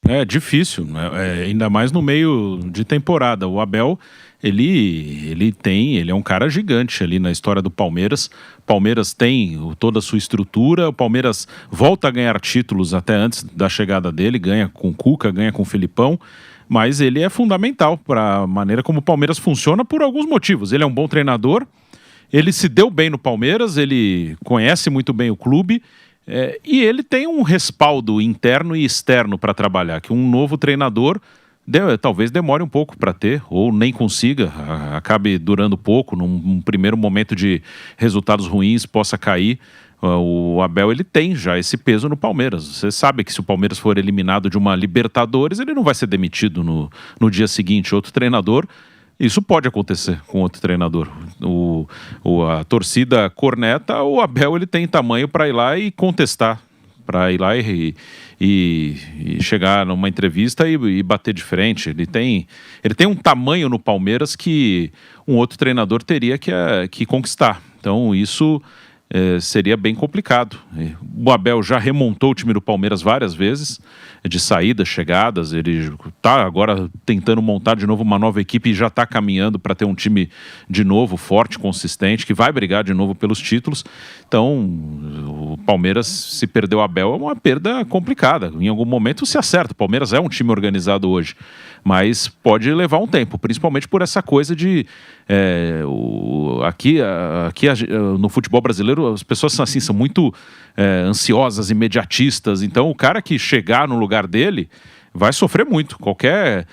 É difícil, né? Ainda mais no meio de temporada. O Abel, ele é um cara gigante ali na história do Palmeiras. Palmeiras tem toda a sua estrutura, o Palmeiras volta a ganhar títulos até antes da chegada dele, ganha com o Cuca, ganha com o Filipão, mas ele é fundamental para a maneira como o Palmeiras funciona por alguns motivos. Ele é um bom treinador, ele se deu bem no Palmeiras, ele conhece muito bem o clube, e ele tem um respaldo interno e externo para trabalhar, que um novo treinador talvez demore um pouco para ter, ou nem consiga, acabe durando pouco, num primeiro momento de resultados ruins possa cair. O Abel, ele tem já esse peso no Palmeiras. Você sabe que se o Palmeiras for eliminado de uma Libertadores, ele não vai ser demitido no dia seguinte. Outro treinador, isso pode acontecer com outro treinador. A torcida corneta, o Abel, ele tem tamanho para ir lá e contestar, para ir lá e chegar numa entrevista e bater de frente. Ele tem um tamanho no Palmeiras que um outro treinador teria que conquistar. Então isso seria bem complicado. O Abel já remontou o time do Palmeiras várias vezes, de saídas, chegadas. Ele está agora tentando montar de novo uma nova equipe e já está caminhando para ter um time de novo forte, consistente, que vai brigar de novo pelos títulos. Então o Palmeiras, se perder o Abel, é uma perda complicada. Em algum momento se acerta. O Palmeiras é um time organizado hoje, mas pode levar um tempo, principalmente por essa coisa de aqui no futebol brasileiro as pessoas são muito ansiosas, imediatistas. Então o cara que chegar no lugar dele vai sofrer muito. Qualquer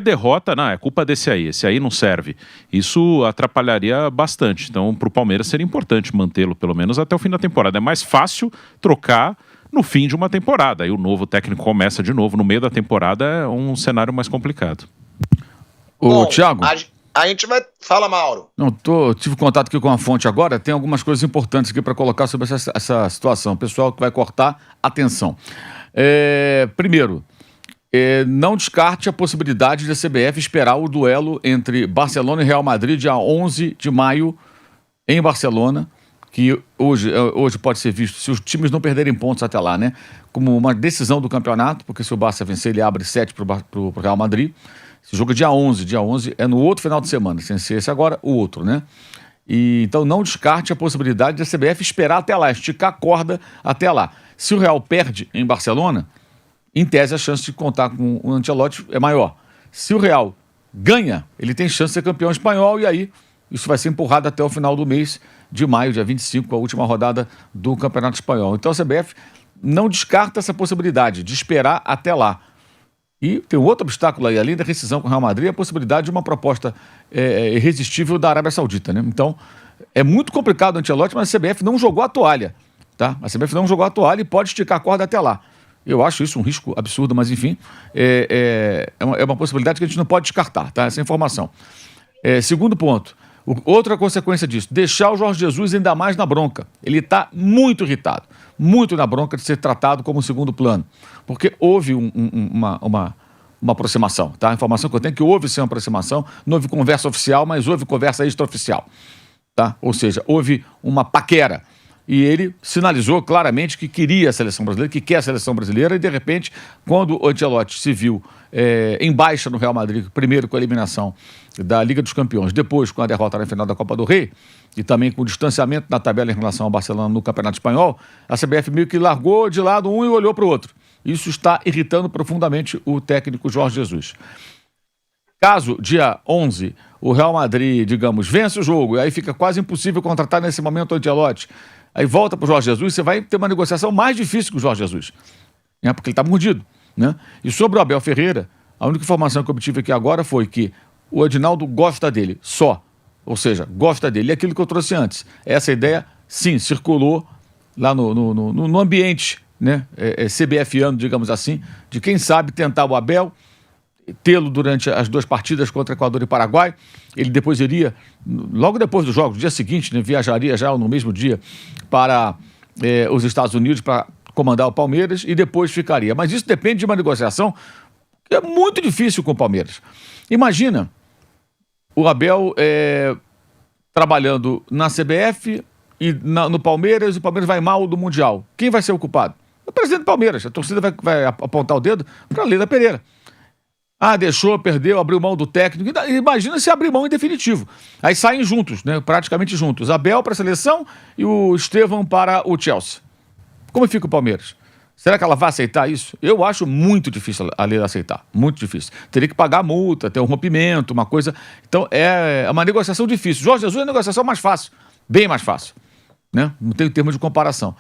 derrota, não, é culpa desse aí, esse aí não serve. Isso atrapalharia bastante. Então para o Palmeiras seria importante mantê-lo pelo menos até o fim da temporada. É mais fácil trocar no fim de uma temporada. Aí o novo técnico começa de novo no meio da temporada, é um cenário mais complicado. Ô, Thiago, a gente vai... Fala, Mauro. Não, tive contato aqui com a fonte agora, tem algumas coisas importantes aqui para colocar sobre essa situação. Pessoal que vai cortar, atenção. Primeiro, não descarte a possibilidade da CBF esperar o duelo entre Barcelona e Real Madrid dia 11 de maio em Barcelona, que hoje pode ser visto, se os times não perderem pontos até lá, né, como uma decisão do campeonato, porque se o Barça vencer, ele abre 7 para o Real Madrid. Esse jogo é dia 11 é no outro final de semana, sem ser esse agora, o outro, né? Então não descarte a possibilidade da CBF esperar até lá, esticar a corda até lá. Se o Real perde em Barcelona, em tese a chance de contar com o Ancelotti é maior. Se o Real ganha, ele tem chance de ser campeão espanhol e aí isso vai ser empurrado até o final do mês de maio, dia 25, a última rodada do Campeonato Espanhol. Então a CBF não descarta essa possibilidade de esperar até lá. E tem um outro obstáculo aí, além da rescisão com o Real Madrid, a possibilidade de uma proposta irresistível da Arábia Saudita, né? Então, é muito complicado o Ancelotti, mas a CBF não jogou a toalha, tá? A CBF não jogou a toalha e pode esticar a corda até lá. Eu acho isso um risco absurdo, mas enfim, é uma possibilidade que a gente não pode descartar, tá? Essa informação. Segundo ponto, outra consequência disso, deixar o Jorge Jesus ainda mais na bronca. Ele está muito irritado, muito na bronca de ser tratado como segundo plano, porque houve uma aproximação, tá? A informação que eu tenho é que houve sim uma aproximação, não houve conversa oficial, mas houve conversa extraoficial, tá? Ou seja, houve uma paquera. E ele sinalizou claramente que queria a seleção brasileira, que quer a seleção brasileira, e de repente, quando o Ancelotti se viu em baixa no Real Madrid, primeiro com a eliminação da Liga dos Campeões, depois com a derrota na final da Copa do Rei, e também com o distanciamento na tabela em relação ao Barcelona no Campeonato Espanhol, a CBF meio que largou de lado um e olhou para o outro. Isso está irritando profundamente o técnico Jorge Jesus. Caso, dia 11, o Real Madrid, digamos, vence o jogo, e aí fica quase impossível contratar nesse momento o Ancelotti, aí volta para o Jorge Jesus, você vai ter uma negociação mais difícil com o Jorge Jesus, né? Porque ele está mordido, né? E sobre o Abel Ferreira, a única informação que eu obtive aqui agora foi que o Edinaldo gosta dele, só. Ou seja, gosta dele. E aquilo que eu trouxe antes. Essa ideia, sim, circulou lá no ambiente, né? CBFiano, digamos assim, de quem sabe tentar o Abel, tê-lo durante as duas partidas contra Equador e Paraguai. Ele depois iria, logo depois do jogo, no dia seguinte, né, viajaria já no mesmo dia para os Estados Unidos para comandar o Palmeiras e depois ficaria. Mas isso depende de uma negociação que é muito difícil com o Palmeiras. Imagina o Abel trabalhando na CBF e no Palmeiras, e o Palmeiras vai mal do Mundial. Quem vai ser o culpado? O presidente do Palmeiras. A torcida vai apontar o dedo para a Leila Pereira. Deixou, perdeu, abriu mão do técnico. Imagina se abrir mão em definitivo. Aí saem juntos, né? Praticamente juntos. Abel para a seleção e o Estevão para o Chelsea. Como fica o Palmeiras? Será que ela vai aceitar isso? Eu acho muito difícil a Leila aceitar. Muito difícil. Teria que pagar a multa, ter um rompimento, uma coisa. Então é uma negociação difícil. Jorge Jesus é a negociação mais fácil. Bem mais fácil. Né? Não tem termo de comparação.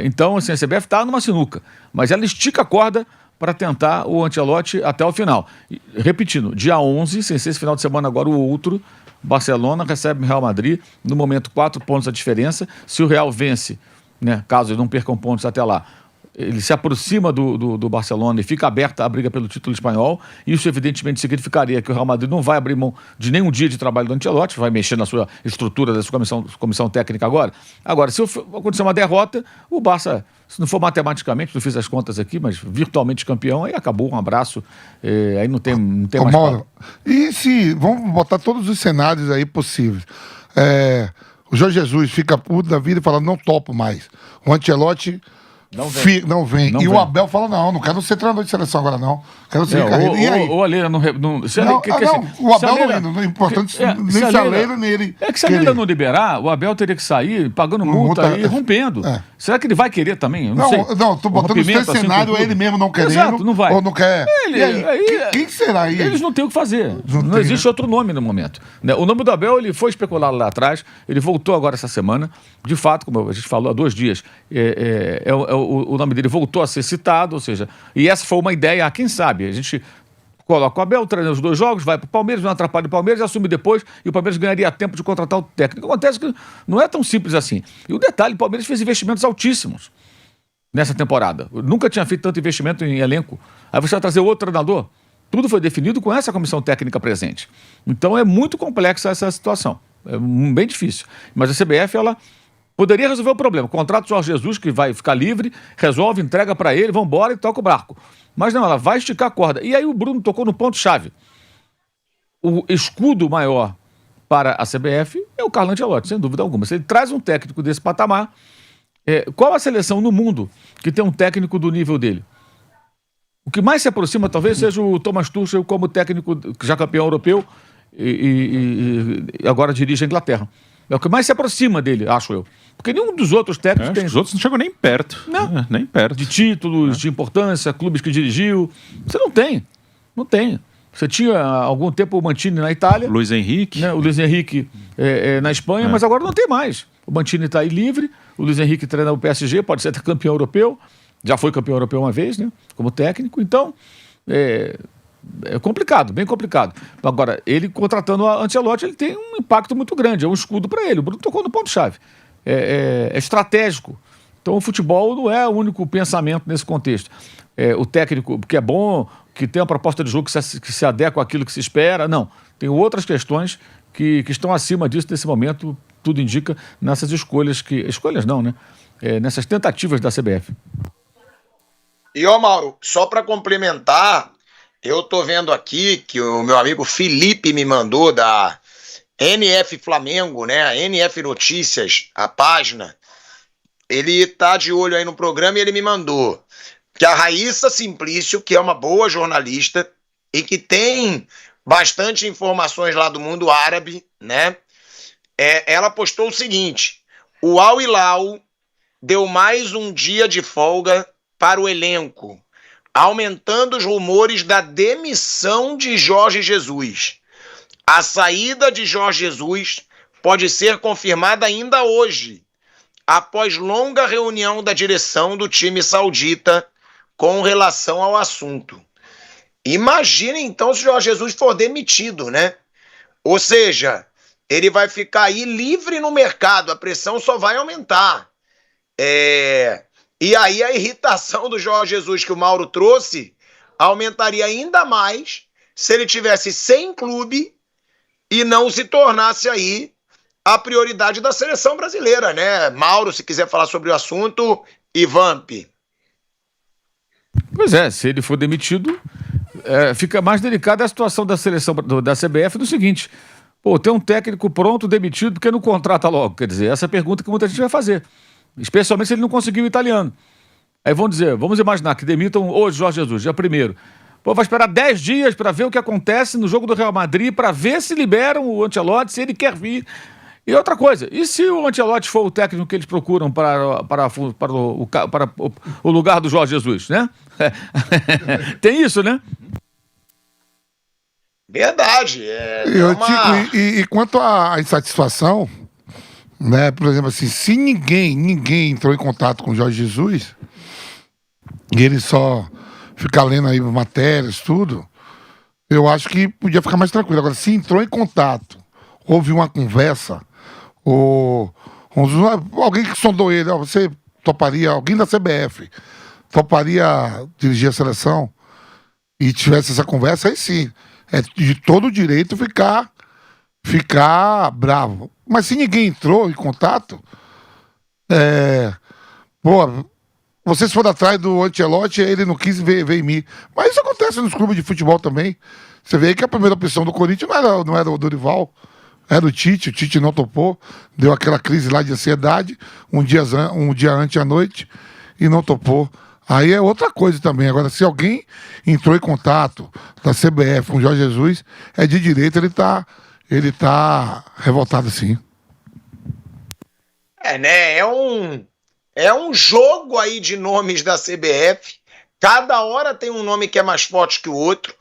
Então, assim, a CBF está numa sinuca. Mas ela estica a corda para tentar o Ancelotti até o final. Repetindo, dia 11, sem ser esse final de semana agora, o outro, Barcelona recebe o Real Madrid, no momento 4 pontos a diferença. Se o Real vence, né, caso ele não percam pontos até lá, ele se aproxima do Barcelona e fica aberta a briga pelo título espanhol. Isso, evidentemente, significaria que o Real Madrid não vai abrir mão de nenhum dia de trabalho do Ancelotti, vai mexer na sua estrutura da sua comissão técnica agora. Agora, se acontecer uma derrota, o Barça, se não for matematicamente, não fiz as contas aqui, mas virtualmente campeão, aí acabou, um abraço, aí não tem mais Mauro, e se, vamos botar todos os cenários aí possíveis, o Jorge Jesus fica puto da vida e fala, não topo mais. O Ancelotti não vem. O Abel fala, não quero ser treinador de seleção agora, não. Quero ser carreira. E aí? Ou a Leila não... o Abel não indo. Não é importante nem se a Leila, nem ele... É que se a Leila não liberar, o Abel teria que sair pagando multa e rompendo. Será que ele vai querer também? Eu não sei. Não, tô botando esse cenário, ele mesmo não querendo. Exato, não vai. Ou não quer. Quem será aí? Eles não têm o que fazer. Não existe outro nome no momento. O nome do Abel, ele foi especulado lá atrás, ele voltou agora essa semana. De fato, como a gente falou há 2 dias, o nome dele voltou a ser citado, ou seja, e essa foi uma ideia, quem sabe, a gente coloca o Abel, treina os 2 jogos, vai para o Palmeiras, não atrapalha o Palmeiras, assume depois e o Palmeiras ganharia tempo de contratar o técnico. Acontece que não é tão simples assim. E o detalhe, o Palmeiras fez investimentos altíssimos nessa temporada. Nunca tinha feito tanto investimento em elenco. Aí você vai trazer outro treinador. Tudo foi definido com essa comissão técnica presente. Então é muito complexa essa situação. É bem difícil. Mas a CBF, ela poderia resolver o problema. Contrata o Jorge Jesus, que vai ficar livre, resolve, entrega para ele, vão embora e toca o barco. Mas não, ela vai esticar a corda. E aí o Bruno tocou no ponto-chave. O escudo maior para a CBF é o Carlo Ancelotti, sem dúvida alguma. Se ele traz um técnico desse patamar, qual a seleção no mundo que tem um técnico do nível dele? O que mais se aproxima talvez seja o Thomas Tuchel como técnico, já campeão europeu e agora dirige a Inglaterra. É o que mais se aproxima dele, acho eu. Porque nenhum dos outros técnicos tem. Os outros não chegam nem perto. Não. Nem perto. De títulos, de importância, clubes que dirigiu. Você não tem. Não tem. Você tinha há algum tempo o Mancini na Itália. Luiz Henrique. Né? O Luiz Henrique na Espanha, mas agora não tem mais. O Mancini está aí livre. O Luiz Henrique treina o PSG, pode ser até campeão europeu. Já foi campeão europeu uma vez, né? Como técnico. Então, é complicado, bem complicado. Agora, ele contratando a Ancelotti, ele tem um impacto muito grande, é um escudo para ele. O Bruno tocou no ponto-chave. É estratégico. Então, o futebol não é o único pensamento nesse contexto. O técnico, que é bom, que tem uma proposta de jogo que se adequa àquilo que se espera. Não. Tem outras questões que estão acima disso nesse momento, tudo indica, nessas escolhas Escolhas não, né? Nessas tentativas da CBF. E, Mauro, só para complementar, eu tô vendo aqui que o meu amigo Felipe me mandou da NF Flamengo, né? A NF Notícias, a página. Ele tá de olho aí no programa e ele me mandou que a Raíssa Simplício, que é uma boa jornalista e que tem bastante informações lá do mundo árabe, né? Ela postou o seguinte: o Al Hilal deu mais um dia de folga para o elenco, aumentando os rumores da demissão de Jorge Jesus. A saída de Jorge Jesus pode ser confirmada ainda hoje, após longa reunião da direção do time saudita com relação ao assunto. Imagina então se Jorge Jesus for demitido, né? Ou seja, ele vai ficar aí livre no mercado, a pressão só vai aumentar. E aí a irritação do Jorge Jesus que o Mauro trouxe aumentaria ainda mais se ele tivesse sem clube e não se tornasse aí a prioridade da seleção brasileira, né? Mauro, se quiser falar sobre o assunto, e Vamp. Pois se ele for demitido, fica mais delicada a situação da seleção da CBF do seguinte: tem um técnico pronto, demitido, porque não contrata logo? Quer dizer, essa é a pergunta que muita gente vai fazer. Especialmente se ele não conseguiu o italiano. Aí vamos imaginar que demitam hoje Jorge Jesus, dia 1º. Pô, vai esperar 10 dias para ver o que acontece no jogo do Real Madrid, para ver se liberam o Ancelotti, se ele quer vir. E outra coisa, e se o Ancelotti for o técnico que eles procuram para o lugar do Jorge Jesus, né? Tem isso, né? Verdade. E quanto à insatisfação, né? Por exemplo, assim, se ninguém entrou em contato com o Jorge Jesus, e ele só ficar lendo aí matérias, tudo, eu acho que podia ficar mais tranquilo. Agora, se entrou em contato, houve uma conversa, ou alguém que sondou ele, ó, você toparia, alguém da CBF, toparia dirigir a seleção, e tivesse essa conversa, aí sim, é de todo direito ficar bravo. Mas se ninguém entrou em contato, pô, vocês foram atrás do Ancelotti, ele não quis ver em mim. Mas isso acontece nos clubes de futebol também. Você vê que a primeira opção do Corinthians não era o Dorival, era o Tite não topou, deu aquela crise lá de ansiedade, um dia antes à noite, e não topou. Aí é outra coisa também. Agora, se alguém entrou em contato da CBF com o Jorge Jesus, é de direito, ele tá revoltado sim. Né? É um jogo aí de nomes da CBF. Cada hora tem um nome que é mais forte que o outro.